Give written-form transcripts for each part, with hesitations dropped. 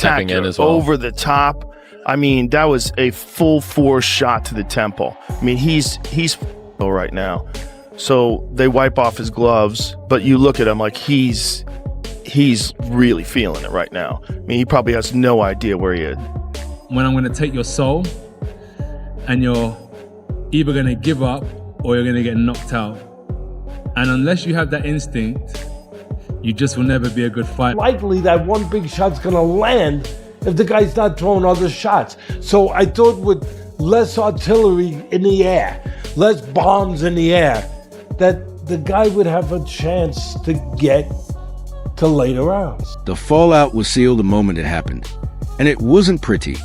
stepping in spectacular, as well. over the top. I mean, that was a full force shot to the temple. I mean, he's right now. So they wipe off his gloves, but you look at him like he's really feeling it right now. I mean, he probably has no idea where he is. When I'm going to take your soul, and you're either going to give up or you're going to get knocked out. And unless you have that instinct, you just will never be a good fighter. Likely that one big shot's going to land if the guy's not throwing other shots. So I thought with less artillery in the air, less bombs in the air, that the guy would have a chance to get to later rounds. The fallout was sealed the moment it happened, and it wasn't pretty.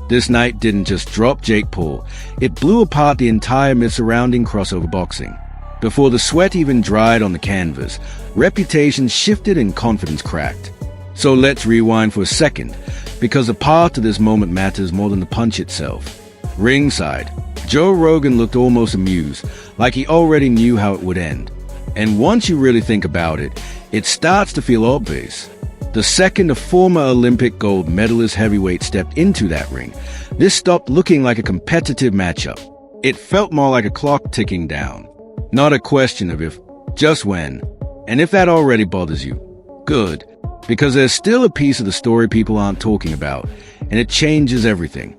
This night didn't just drop Jake Paul, it blew apart the entire myth surrounding crossover boxing. Before the sweat even dried on the canvas, reputation shifted and confidence cracked. So let's rewind for a second, because the path to this moment matters more than the punch itself. Ringside, Joe Rogan looked almost amused, like he already knew how it would end. And once you really think about it, it starts to feel obvious. The second a former Olympic gold medalist heavyweight stepped into that ring, this stopped looking like a competitive matchup. It felt more like a clock ticking down. Not a question of if, just when. And if that already bothers you, good. Because there's still a piece of the story people aren't talking about, and it changes everything.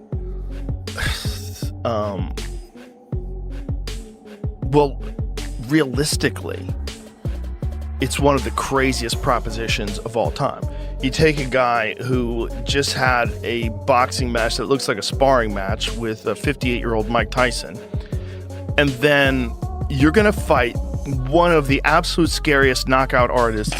Well, realistically, it's one of the craziest propositions of all time. You take a guy who just had a boxing match that looks like a sparring match with a 58-year-old Mike Tyson, and then you're going to fight one of the absolute scariest knockout artists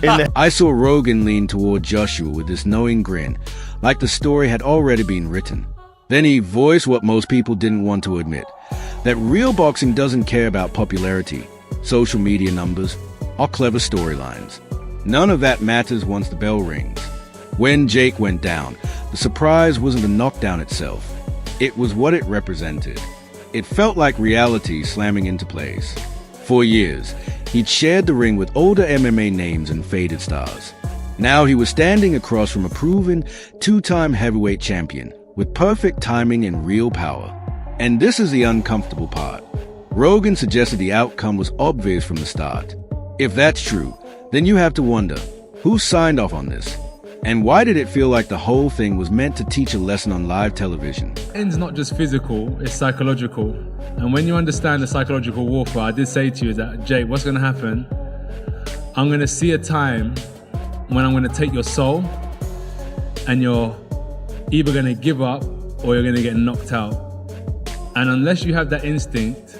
in the... I saw Rogan lean toward Joshua with this knowing grin, like the story had already been written. Then he voiced what most people didn't want to admit, that real boxing doesn't care about popularity, social media numbers, or clever storylines. None of that matters once the bell rings. When Jake went down, the surprise wasn't the knockdown itself. It was what it represented. It felt like reality slamming into place. For years, he'd shared the ring with older MMA names and faded stars. Now he was standing across from a proven two-time heavyweight champion with perfect timing and real power. And this is the uncomfortable part. Rogan suggested the outcome was obvious from the start. If that's true, then you have to wonder, who signed off on this? And why did it feel like the whole thing was meant to teach a lesson on live television? It's not just physical, it's psychological. And when you understand the psychological warfare, I did say to you that, Jay, what's going to happen? I'm going to see a time when I'm going to take your soul, and you're either going to give up or you're going to get knocked out. And unless you have that instinct...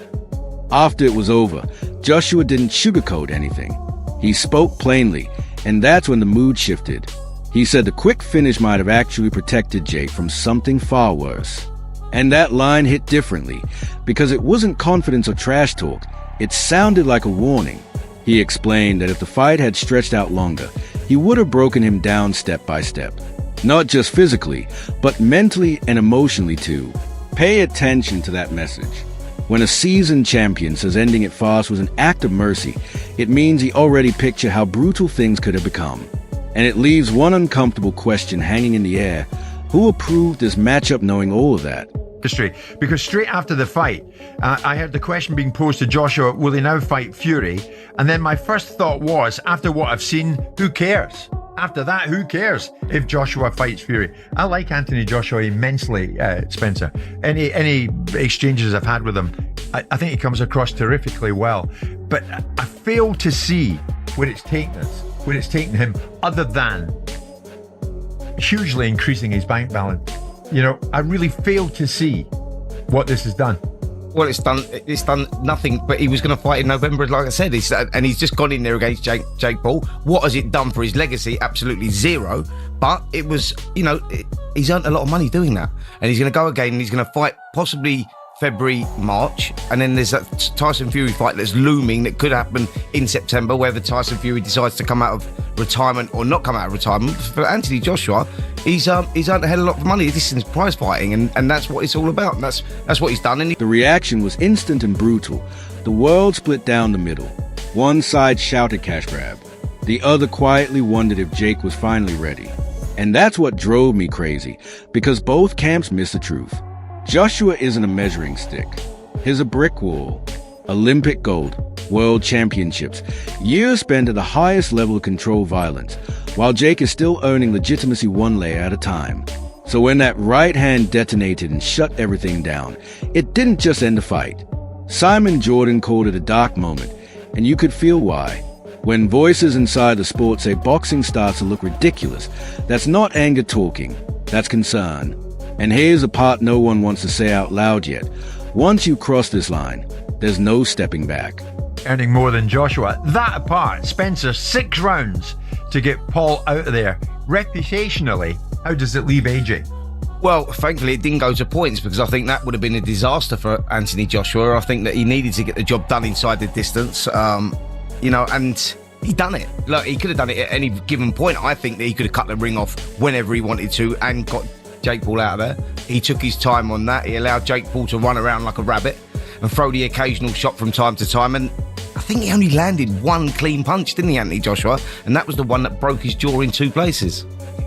After it was over, Joshua didn't sugarcoat anything. He spoke plainly, and that's when the mood shifted. He said the quick finish might have actually protected Jake from something far worse. And that line hit differently, because it wasn't confidence or trash talk. It sounded like a warning. He explained that if the fight had stretched out longer, he would have broken him down step by step. Not just physically, but mentally and emotionally too. Pay attention to that message. When a seasoned champion says ending it fast was an act of mercy, it means he already pictured how brutal things could have become. And it leaves one uncomfortable question hanging in the air. Who approved this matchup knowing all of that? Because straight after the fight, I heard the question being posed to Joshua, will he now fight Fury? And then my first thought was, after what I've seen, who cares? After that, who cares if Joshua fights Fury? I like Anthony Joshua immensely, Spencer. Any exchanges I've had with him, I think he comes across terrifically well. But I fail to see where it's taken us, where it's taken him, other than hugely increasing his bank balance. You know, I really fail to see what this has done. Well, it's done nothing, but he was going to fight in November, like I said, and he's just gone in there against Jake Paul. What has it done for his legacy? Absolutely zero. But it was, he's earned a lot of money doing that. And he's going to go again, and he's going to fight possibly February, March, and then there's that Tyson Fury fight that's looming that could happen in September, whether Tyson Fury decides to come out of retirement or not come out of retirement. For Anthony Joshua, he's earned a hell of a lot of money. This is prize fighting, and that's what it's all about. And that's what he's done. And The reaction was instant and brutal. The world split down the middle. One side shouted cash grab. The other quietly wondered if Jake was finally ready. And that's what drove me crazy, because both camps miss the truth. Joshua isn't a measuring stick. He's a brick wall. Olympic gold, world championships, years spent at the highest level of controlled violence, while Jake is still earning legitimacy one layer at a time. So when that right hand detonated and shut everything down, it didn't just end the fight. Simon Jordan called it a dark moment, and you could feel why. When voices inside the sport say boxing starts to look ridiculous, that's not anger talking, that's concern. And here's the part no one wants to say out loud yet. Once you cross this line, there's no stepping back. Earning more than Joshua. That apart, Spencer, 6 rounds to get Paul out of there. Reputationally, how does it leave AJ? Well, thankfully it didn't go to points, because I think that would have been a disaster for Anthony Joshua. I think that he needed to get the job done inside the distance, and he done it. Look, he could have done it at any given point. I think that he could have cut the ring off whenever he wanted to and got Jake Paul out of there. He took his time on that. He allowed Jake Paul to run around like a rabbit and throw the occasional shot from time to time. And I think he only landed one clean punch, didn't he, Anthony Joshua? And that was the one that broke his jaw in 2 places.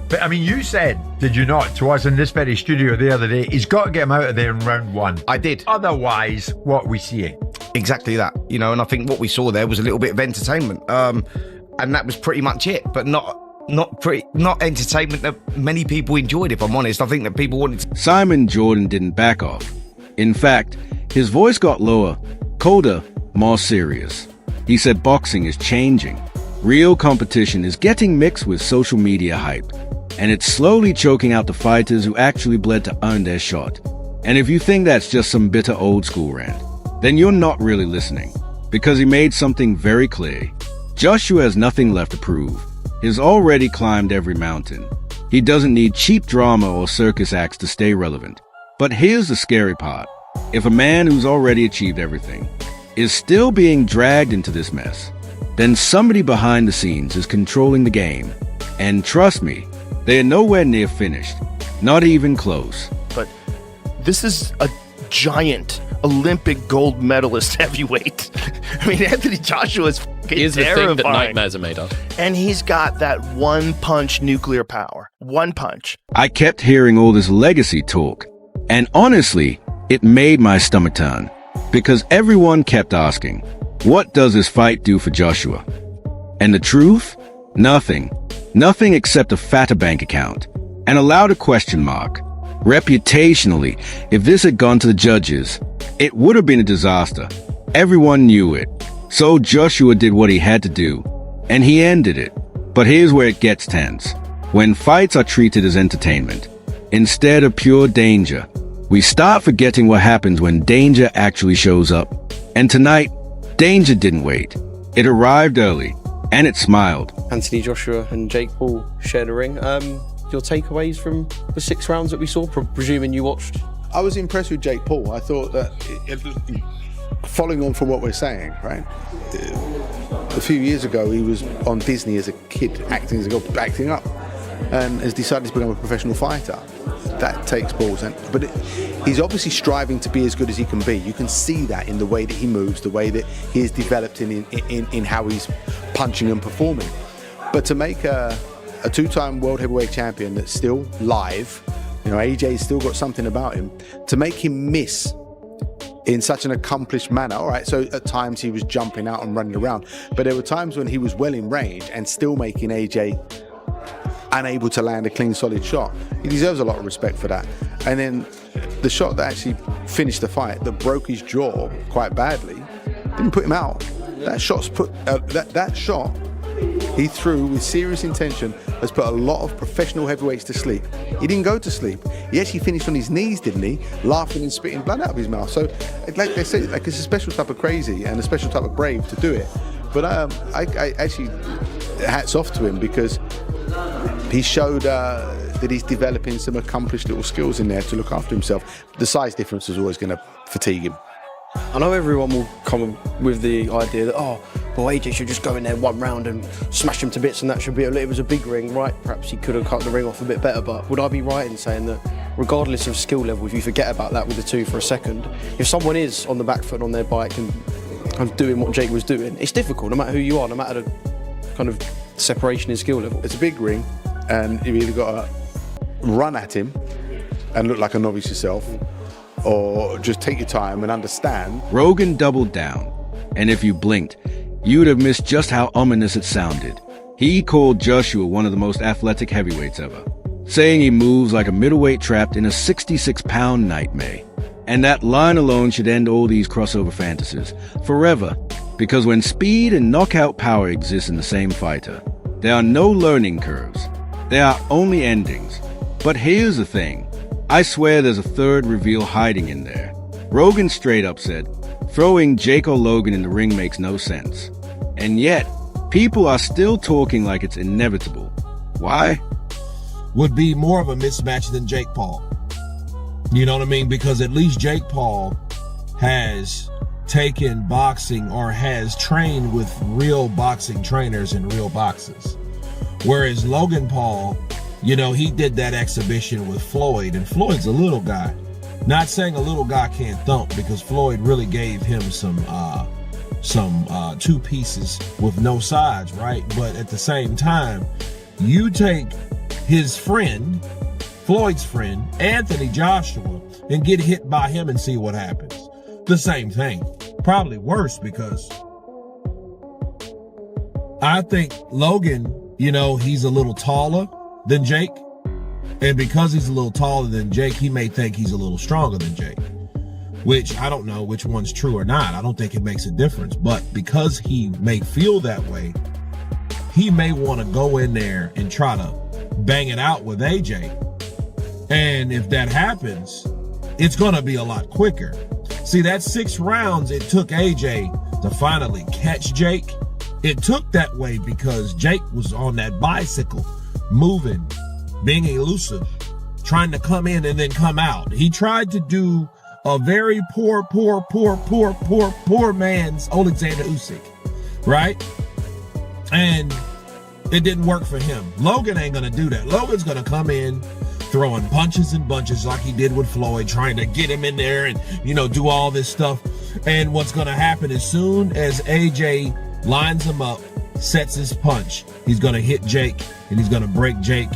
But I mean, you said, did you not, to us in this very studio the other day, he's got to get him out of there in round 1. I did. Otherwise, what are we seeing? Exactly that, and I think what we saw there was a little bit of entertainment, and that was pretty much it. But not entertainment that many people enjoyed. If I'm honest, I think that people wanted to. Simon Jordan didn't back off. In fact, his voice got lower, colder, more serious. He said boxing is changing. Real competition is getting mixed with social media hype, and it's slowly choking out the fighters who actually bled to earn their shot. And if you think that's just some bitter old school rant, then you're not really listening, because he made something very clear. Joshua has nothing left to prove. He's already climbed every mountain. He doesn't need cheap drama or circus acts to stay relevant. But here's the scary part. If a man who's already achieved everything is still being dragged into this mess, then somebody behind the scenes is controlling the game. And trust me, they are nowhere near finished. Not even close. But this is a giant Olympic gold medalist heavyweight. I mean, Anthony Joshua is Here's the terrifying. thing that nightmares are made of. And he's got that one punch nuclear power. One punch. I kept hearing all this legacy talk, and honestly, it made my stomach turn, because everyone kept asking, what does this fight do for Joshua? And the truth? Nothing. Nothing except a fatter bank account, and a louder question mark. Reputationally, if this had gone to the judges, it would have been a disaster. Everyone knew it. So Joshua did what he had to do, and he ended it. But here's where it gets tense. When fights are treated as entertainment, instead of pure danger, we start forgetting what happens when danger actually shows up. And tonight, danger didn't wait. It arrived early, and it smiled. Anthony Joshua and Jake Paul shared a ring. Your takeaways from the 6 rounds that we saw, presuming you watched? I was impressed with Jake Paul. I thought that, following on from what we're saying, right? A few years ago, he was on Disney as a kid, acting up, and has decided to become a professional fighter. That takes balls, but he's obviously striving to be as good as he can be. You can see that in the way that he moves, the way that he is developed in how he's punching and performing. But to make a 2-time world heavyweight champion that's still live, AJ's still got something about him, to make him miss in such an accomplished manner. All right, so at times he was jumping out and running around, but there were times when he was well in range and still making AJ unable to land a clean, solid shot. He deserves a lot of respect for that. And then the shot that actually finished the fight, that broke his jaw quite badly, didn't put him out. That shot's that shot he threw with serious intention has put a lot of professional heavyweights to sleep. He didn't go to sleep. He actually finished on his knees, didn't he? Laughing and spitting blood out of his mouth. So, like they say, it's a special type of crazy and a special type of brave to do it. But I actually, hats off to him, because he showed that he's developing some accomplished little skills in there to look after himself. The size difference is always going to fatigue him. I know everyone will come with the idea that, AJ should just go in there 1 round and smash him to bits, and that should be it was a big ring, right? Perhaps he could have cut the ring off a bit better, but would I be right in saying that regardless of skill level, if you forget about that with the 2 for a second, if someone is on the back foot on their bike and doing what Jake was doing, it's difficult no matter who you are, no matter the kind of separation in skill level. It's a big ring. and you've either got to run at him and look like a novice yourself, or just take your time and understand. Rogan doubled down, and if you blinked, you'd have missed just how ominous it sounded. He called Joshua one of the most athletic heavyweights ever, saying he moves like a middleweight trapped in a 66-pound nightmare. And that line alone should end all these crossover fantasies forever, because when speed and knockout power exist in the same fighter, there are no learning curves. There are only endings. But here's the thing. I swear there's a third reveal hiding in there. Rogan straight up said, throwing Jake or Logan in the ring makes no sense. And yet, people are still talking like it's inevitable. Why? Would be more of a mismatch than Jake Paul. You know what I mean? Because at least Jake Paul has taken boxing or has trained with real boxing trainers in real boxes. Whereas Logan Paul, you know, he did that exhibition with Floyd, and Floyd's a little guy. Not saying a little guy can't thump, because Floyd really gave him some two pieces with no sides, right? But at the same time, you take his friend, Floyd's friend, Anthony Joshua, and get hit by him and see what happens. The same thing. Probably worse, because I think Logan, you know, he's a little taller than Jake. And because he's a little taller than Jake, he may think he's a little stronger than Jake. Which, I don't know which one's true or not. I don't think it makes a difference. But because he may feel that way, he may want to go in there and try to bang it out with AJ. And if that happens, it's going to be a lot quicker. See, that 6 rounds it took AJ to finally catch Jake. It took that way because Jake was on that bicycle, moving, being elusive, trying to come in and then come out. He tried to do a very poor man's Alexander Usyk, right? And it didn't work for him. Logan ain't gonna do that. Logan's gonna come in throwing punches and bunches like he did with Floyd, trying to get him in there and, you know, do all this stuff. And what's gonna happen as soon as AJ lines him up, sets his punch, he's gonna hit Jake and he's gonna break Jake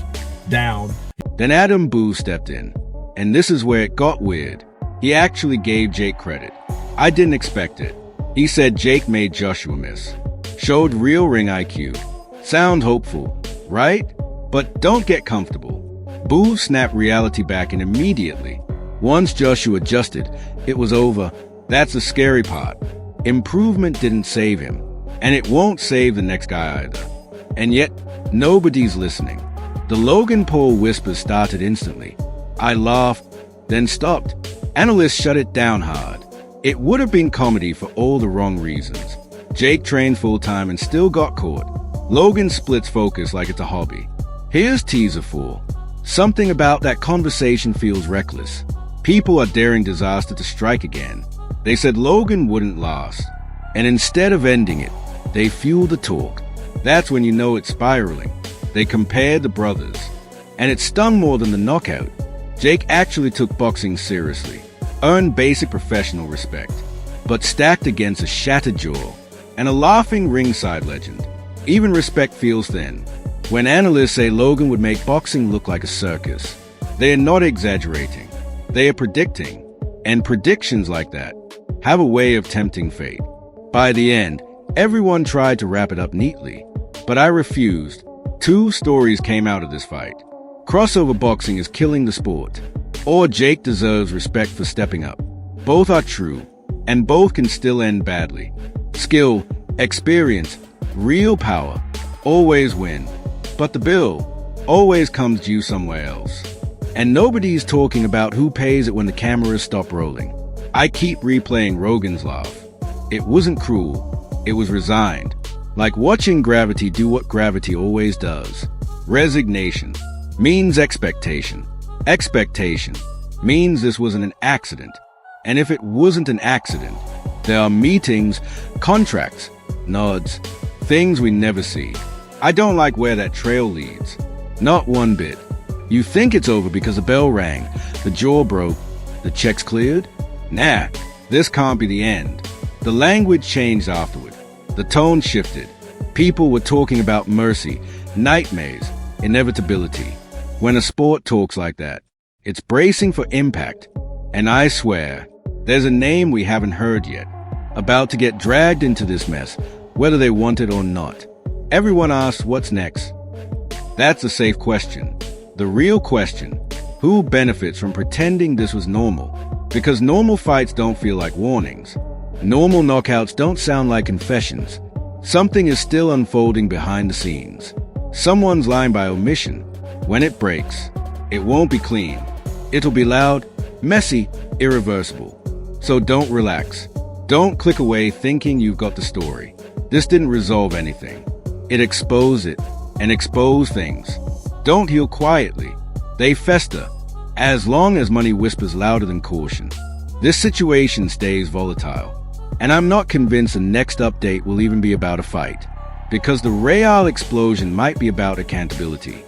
down. Then Adam Boo stepped in, and this is where it got weird. He actually gave Jake credit. I didn't expect it. He said Jake made Joshua miss. Showed real ring IQ. Sound hopeful, right? But don't get comfortable. Boo snapped reality back in immediately. Once Joshua adjusted, it was over. That's the scary part. Improvement didn't save him, and it won't save the next guy either. And yet, nobody's listening. The Logan Paul whispers started instantly. I laughed, then stopped. Analysts shut it down hard. It would have been comedy for all the wrong reasons. Jake trained full-time and still got caught. Logan splits focus like it's a hobby. Here's teaser 4. Something about that conversation feels reckless. People are daring disaster to strike again. They said Logan wouldn't last. And instead of ending it, they fueled the talk. That's when you know it's spiraling. They compared the brothers. And it stung more than the knockout. Jake actually took boxing seriously, earned basic professional respect, but stacked against a shattered jaw and a laughing ringside legend. Even respect feels thin. When analysts say Logan would make boxing look like a circus, they are not exaggerating. They are predicting. And predictions like that have a way of tempting fate. By the end, everyone tried to wrap it up neatly, but I refused. 2 stories came out of this fight. Crossover boxing is killing the sport, or Jake deserves respect for stepping up. Both are true, and both can still end badly. Skill, experience, real power always win, but the bill always comes due somewhere else. And nobody's talking about who pays it when the cameras stop rolling. I keep replaying Rogan's laugh. It wasn't cruel, it was resigned. Like watching gravity do what gravity always does. Resignation means expectation. Expectation means this wasn't an accident. And if it wasn't an accident, there are meetings, contracts, nods, things we never see. I don't like where that trail leads. Not one bit. You think it's over because the bell rang, the jaw broke, the checks cleared? Nah, this can't be the end. The language changed afterward. The tone shifted. People were talking about mercy, nightmares, inevitability. When a sport talks like that, it's bracing for impact. And I swear, there's a name we haven't heard yet, about to get dragged into this mess, whether they want it or not. Everyone asks what's next. That's a safe question. The real question, who benefits from pretending this was normal? Because normal fights don't feel like warnings. Normal knockouts don't sound like confessions. Something is still unfolding behind the scenes. Someone's lying by omission. When it breaks, it won't be clean. It'll be loud, messy, irreversible. So don't relax. Don't click away thinking you've got the story. This didn't resolve anything. It exposed it, and exposed things. Don't heal quietly. They fester, as long as money whispers louder than caution. This situation stays volatile, and I'm not convinced the next update will even be about a fight, because the Real explosion might be about accountability.